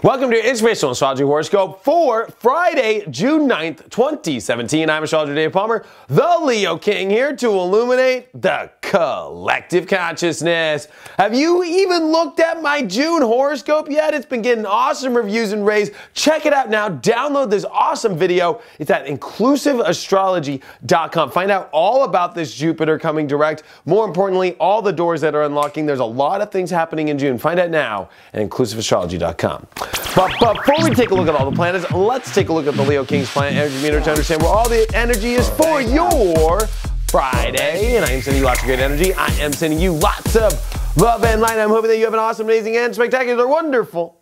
Welcome to Inspirational Astrology Horoscope for Friday, June 9th, 2017. I'm Astrologer Dave Palmer, the Leo King, here to illuminate the collective consciousness. Have you even looked at my June horoscope yet? It's been getting awesome reviews and raves. Check it out now. Download this awesome video. It's at inclusiveastrology.com. Find out all about this Jupiter coming direct. More importantly, all the doors that are unlocking. There's a lot of things happening in June. Find out now at inclusiveastrology.com. But before we take a look at all the planets, let's take a look at the Leo King's planet energy meter to understand where all the energy is for your Friday. And I am sending you lots of great energy. I am sending you lots of love and light. I'm hoping that you have an awesome, amazing, and spectacular, wonderful,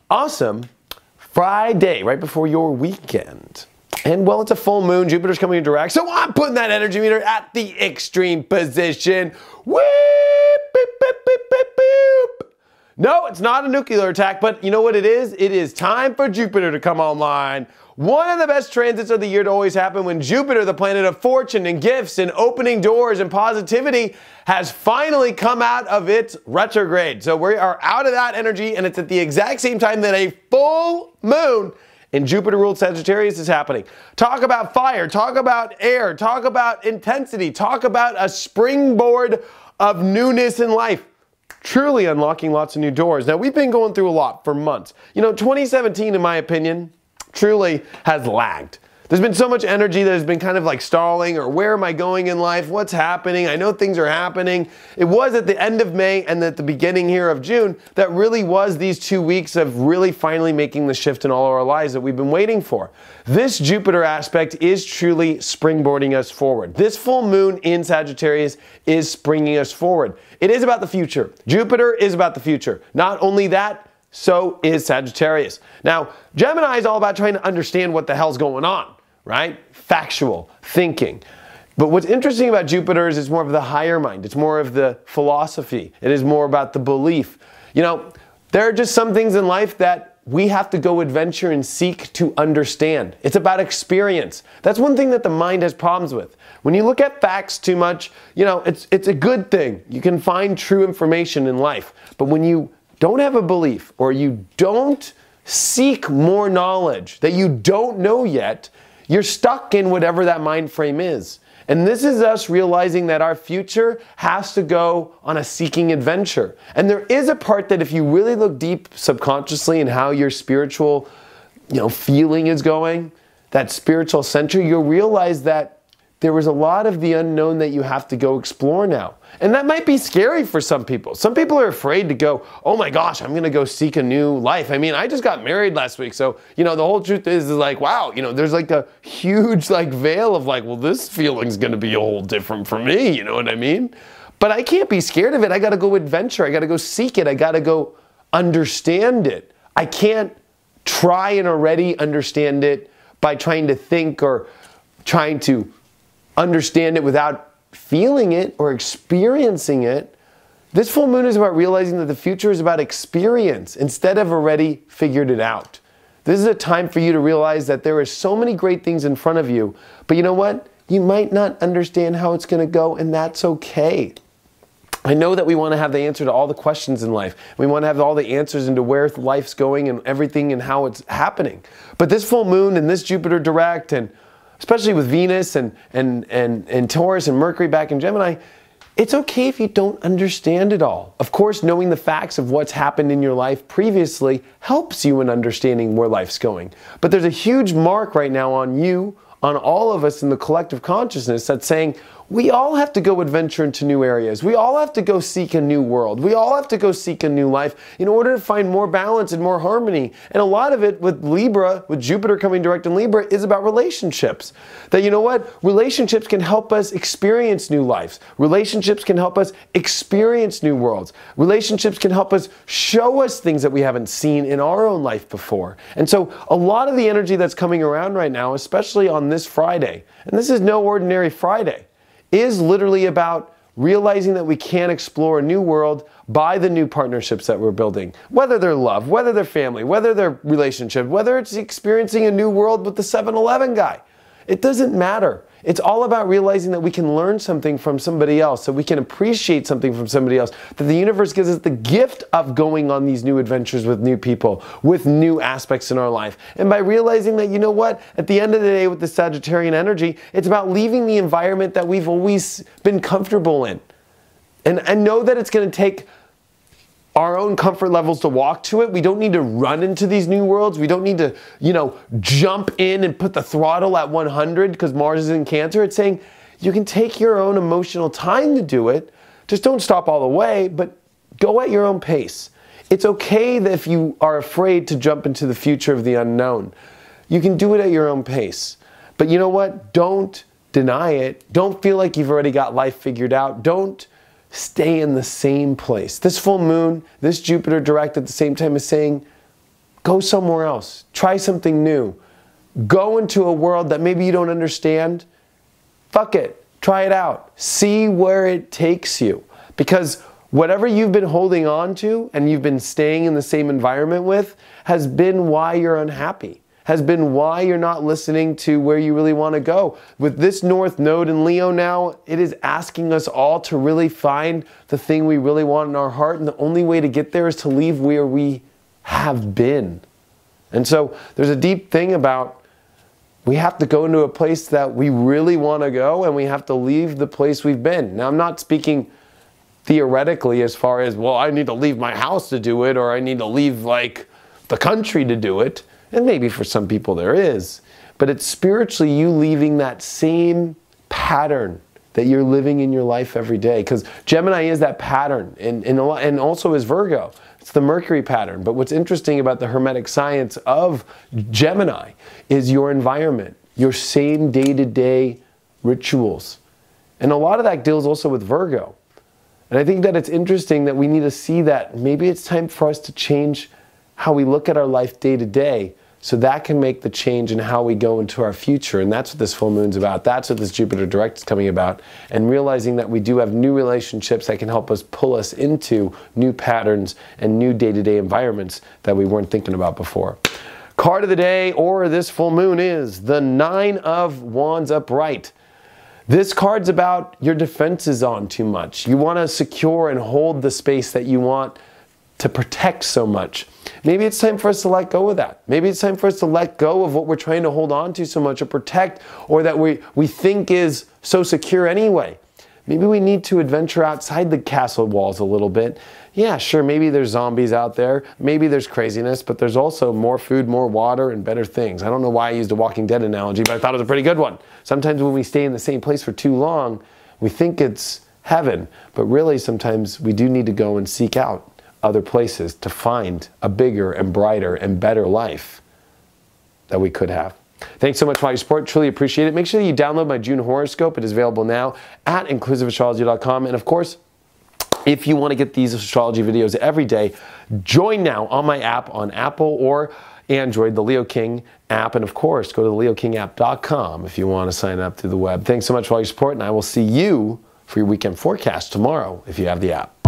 awesome Friday right before your weekend. And well, it's a full moon. Jupiter's coming in direct, so I'm putting that energy meter at the extreme position. Whoop, beep, beep, beep, beep, beep. No, it's not a nuclear attack, but you know what it is? It is time for Jupiter to come online. One of the best transits of the year to always happen when Jupiter, the planet of fortune and gifts and opening doors and positivity, has finally come out of its retrograde. So we are out of that energy, and it's at the exact same time that a full moon in Jupiter-ruled Sagittarius is happening. Talk about fire, talk about air, talk about intensity, talk about a springboard of newness in life. Truly unlocking lots of new doors. Now, we've been going through a lot for months. You know, 2017, in my opinion, truly has lagged. There's been so much energy that has been kind of like stalling, or where am I going in life? What's happening? I know things are happening. It was at the end of May and at the beginning here of June that really was these 2 weeks of really finally making the shift in all of our lives that we've been waiting for. This Jupiter aspect is truly springboarding us forward. This full moon in Sagittarius is springing us forward. It is about the future. Jupiter is about the future. Not only that, so is Sagittarius. Now, Gemini is all about trying to understand what the hell's going on, right? Factual thinking. But what's interesting about Jupiter is it's more of the higher mind. It's more of the philosophy. It is more about the belief. You know, there are just some things in life that we have to go adventure and seek to understand. It's about experience. That's one thing that the mind has problems with. When you look at facts too much, you know, it's a good thing. You can find true information in life. But when you don't have a belief, or you don't seek more knowledge that you don't know yet, you're stuck in whatever that mind frame is. And this is us realizing that our future has to go on a seeking adventure. And there is a part that if you really look deep subconsciously in how your spiritual, feeling is going, that spiritual center, you'll realize that there was a lot of the unknown that you have to go explore now. And that might be scary for some people. Some people are afraid to go, oh my gosh, I'm gonna go seek a new life. I mean, I just got married last week, so, the whole truth is like, wow, there's like a huge veil of well, this feeling's gonna be a whole different for me, you know what I mean? But I can't be scared of it. I gotta go adventure, I gotta go seek it, I gotta go understand it. I can't try and already understand it by trying to think or trying to understand it without feeling it or experiencing it. This full moon is about realizing that the future is about experience instead of already figured it out. This is a time for you to realize that there are so many great things in front of you, but you know what? You might not understand how it's going to go, and that's okay. I know that we want to have the answer to all the questions in life. We want to have all the answers into where life's going and everything and how it's happening. But this full moon and this Jupiter direct, and especially with Venus and Taurus and Mercury back in Gemini, it's okay if you don't understand it all. Of course, knowing the facts of what's happened in your life previously helps you in understanding where life's going. But there's a huge mark right now on you, on all of us in the collective consciousness, that's saying we all have to go adventure into new areas. We all have to go seek a new world. We all have to go seek a new life in order to find more balance and more harmony. And a lot of it with Libra, with Jupiter coming direct in Libra, is about relationships. That, you know what? Relationships can help us experience new lives. Relationships can help us experience new worlds. Relationships can help us show us things that we haven't seen in our own life before. And so a lot of the energy that's coming around right now, especially on this Friday, and this is no ordinary Friday, is literally about realizing that we can explore a new world by the new partnerships that we're building. Whether they're love, whether they're family, whether they're relationship, whether it's experiencing a new world with the 7-Eleven guy. It doesn't matter. It's all about realizing that we can learn something from somebody else, so we can appreciate something from somebody else, that the universe gives us the gift of going on these new adventures with new people, with new aspects in our life. And by realizing that, you know what, at the end of the day with the Sagittarian energy, it's about leaving the environment that we've always been comfortable in. And know that it's going to take our own comfort levels to walk to it. We don't need to run into these new worlds. We don't need to, jump in and put the throttle at 100 because Mars is in Cancer. It's saying you can take your own emotional time to do it. Just don't stop all the way, but go at your own pace. It's okay that if you are afraid to jump into the future of the unknown, you can do it at your own pace. But you know what? Don't deny it. Don't feel like you've already got life figured out. Don't stay in the same place. This full moon, this Jupiter direct at the same time is saying, go somewhere else. Try something new. Go into a world that maybe you don't understand. Fuck it. Try it out. See where it takes you. Because whatever you've been holding on to and you've been staying in the same environment with has been why you're unhappy. Has been why you're not listening to where you really want to go. With this North Node in Leo now, it is asking us all to really find the thing we really want in our heart, and the only way to get there is to leave where we have been. And so there's a deep thing about we have to go into a place that we really want to go, and we have to leave the place we've been. Now, I'm not speaking theoretically as far as, well, I need to leave my house to do it, or I need to leave, like, the country to do it. And maybe for some people there is, but it's spiritually you leaving that same pattern that you're living in your life every day. Because Gemini is that pattern, and also is Virgo. It's the Mercury pattern. But what's interesting about the Hermetic science of Gemini is your environment, your same day-to-day rituals. And a lot of that deals also with Virgo. And I think that it's interesting that we need to see that maybe it's time for us to change how we look at our life day to day, so that can make the change in how we go into our future. And that's what this full moon's about. That's what this Jupiter direct is coming about. And realizing that we do have new relationships that can help us pull us into new patterns and new day-to-day environments that we weren't thinking about before. Card of the day or this full moon is the 9 of Wands upright. This card's about your defenses on too much. You want to secure and hold the space that you want to protect so much. Maybe it's time for us to let go of that. Maybe it's time for us to let go of what we're trying to hold on to so much or protect, or that we think is so secure anyway. Maybe we need to adventure outside the castle walls a little bit. Yeah, sure, maybe there's zombies out there, maybe there's craziness, but there's also more food, more water, and better things. I don't know why I used a Walking Dead analogy, but I thought it was a pretty good one. Sometimes when we stay in the same place for too long, we think it's heaven, but really sometimes we do need to go and seek out other places to find a bigger and brighter and better life that we could have. Thanks so much for your support. Truly appreciate it. Make sure that you download my June horoscope. It is available now at inclusiveastrology.com. And of course, if you want to get these astrology videos every day, join now on my app on Apple or Android, the Leo King app. And of course, go to the leokingapp.com if you want to sign up through the web. Thanks so much for all your support, and I will see you for your weekend forecast tomorrow if you have the app.